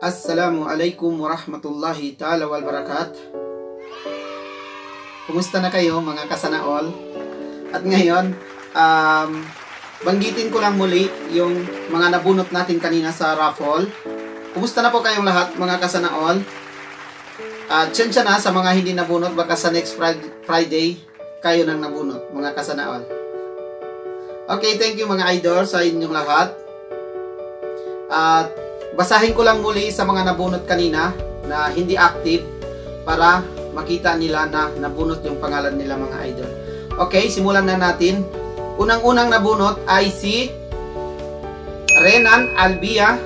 Assalamualaikum warahmatullahi ta'ala wal barakat. Kumusta na kayo mga kasanaol? At ngayon, banggitin ko lang muli yung mga nabunot natin kanina sa raffle. Kumusta na po kayong lahat mga kasanaol? Tsensya na sa mga hindi nabunot, baka sa next Friday kayo nang nabunot mga kasanaol. Okay, thank you mga idol sa inyong lahat. At basahin ko lang muli sa mga nabunot kanina na hindi active para makita nila na nabunot yung pangalan nila mga idol. Okay, simulan na natin. Unang-unang nabunot ay si Renan Albia.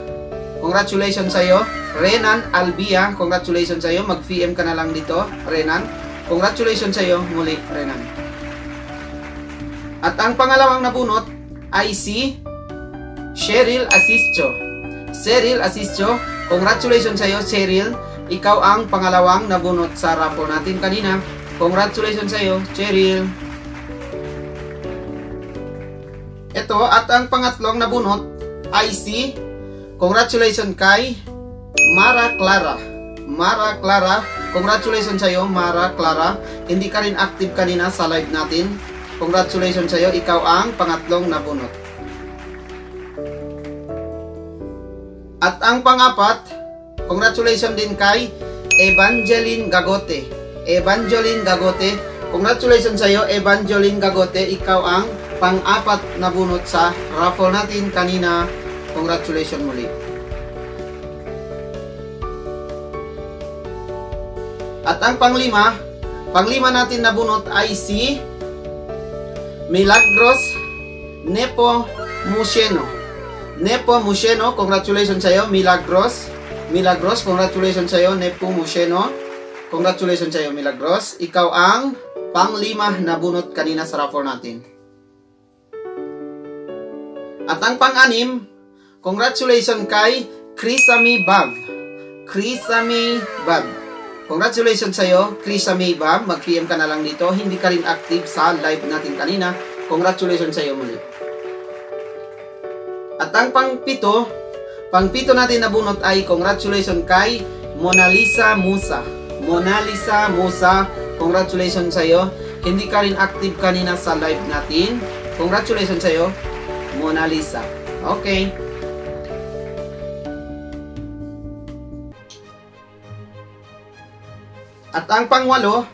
Congratulations sa iyo. Renan Albia, congratulations sa iyo. Mag-PM ka na lang dito, Renan. Congratulations sa iyo muli, Renan. At ang pangalawang nabunot ay si Cheryl Asisio. Cheryl Asisio, congratulations sa iyo, Cheryl. Ikaw ang pangalawang nabunot sa raffle natin kanina. Congratulations sa iyo, Cheryl. Ito, at ang pangatlong nabunot ay si congratulations kay Mara Clara. Mara Clara, congratulations sa iyo, Mara Clara. Hindi ka rin active kanina sa live natin. Congratulations sa iyo, ikaw ang pangatlong nabunot. At ang pangapat, congratulations din kay Evangeline Gagote. Evangeline Gagote, congratulations sa iyo, Evangeline Gagote. Ikaw ang pang-apat na bunot sa raffle natin kanina. Congratulations muli. At ang panglima natin na bunot ay si Milagros Nepo Musheno. Nepo Musheno, congratulations sa iyo, Milagros. Milagros, congratulations sa iyo, Nepo Musheno. Congratulations sa iyo, Milagros. Ikaw ang panglima na bunot kanina sa raffle natin. At ang pang-anim, congratulations kay Chrisamy Bab. Chrisamy Bab. Congratulations sa iyo, Chrisamy Bab. Mag-PM ka na lang dito. Hindi ka rin active sa live natin kanina. Congratulations sa iyo muli. At ang pangpito natin na bunot ay congratulations kay Mona Lisa Musa. Mona Lisa Musa, congratulations sa iyo. Hindi ka rin active kanina sa live natin. Congratulations sa iyo, Mona Lisa. Okay. At ang pangwalo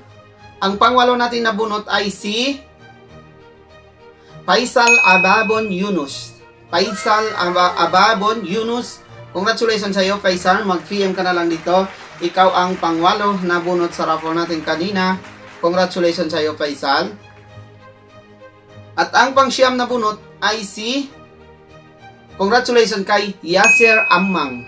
natin na bunot ay si Faisal Ababon Yunus. Faisal Ababon Yunus, congratulations sa iyo, Faisal. Mag-PM ka na lang dito. Ikaw ang pangwalo na bunot sa raffle natin kanina. Congratulations sa iyo, Faisal. At ang pang-siyam na bunot ay si congratulations kay Yasser Ammang.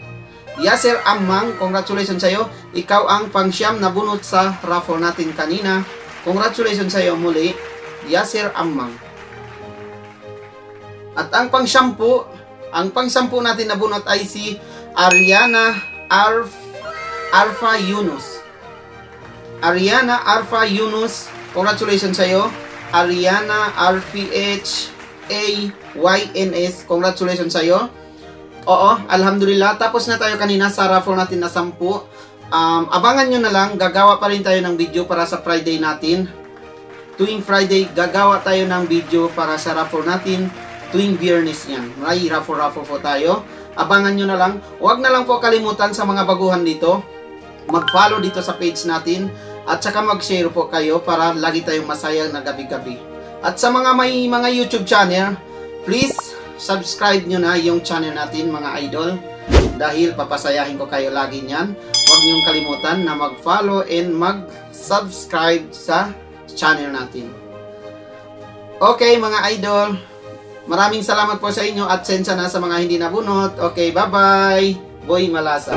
Yasser Ammang, congratulations sa iyo. Ikaw ang pang-siyam na bunot sa raffle natin kanina. Congratulations sa iyo muli, Yasser Ammang. At ang pang-sampu natin na bunot ay si Ariana Arfa Yunus. Ariana Arfa Yunus, congratulations sa iyo. Ariana RPH AYNS, congratulations sa iyo. Oo, alhamdulillah. Tapos na tayo kanina sa raffle natin na 10. Abangan nyo na lang, gagawa pa rin tayo ng video para sa Friday natin. Tuwing Friday, gagawa tayo ng video para sa raffle natin. Tuwing Biyernes yan. May raffle po tayo. Abangan nyo na lang. Huwag na lang po kalimutan sa mga baguhan dito. Mag-follow dito sa page natin. At saka mag-share po kayo para lagi tayong masaya na gabi-gabi. At sa may mga YouTube channel, please subscribe nyo na yung channel natin mga idol. Dahil papasayahin ko kayo lagi niyan. Huwag nyong kalimutan na mag-follow and mag-subscribe sa channel natin. Okay mga idol. Maraming salamat po sa inyo at sensya na sa mga hindi nabunot. Okay, bye-bye. Boy Malasa.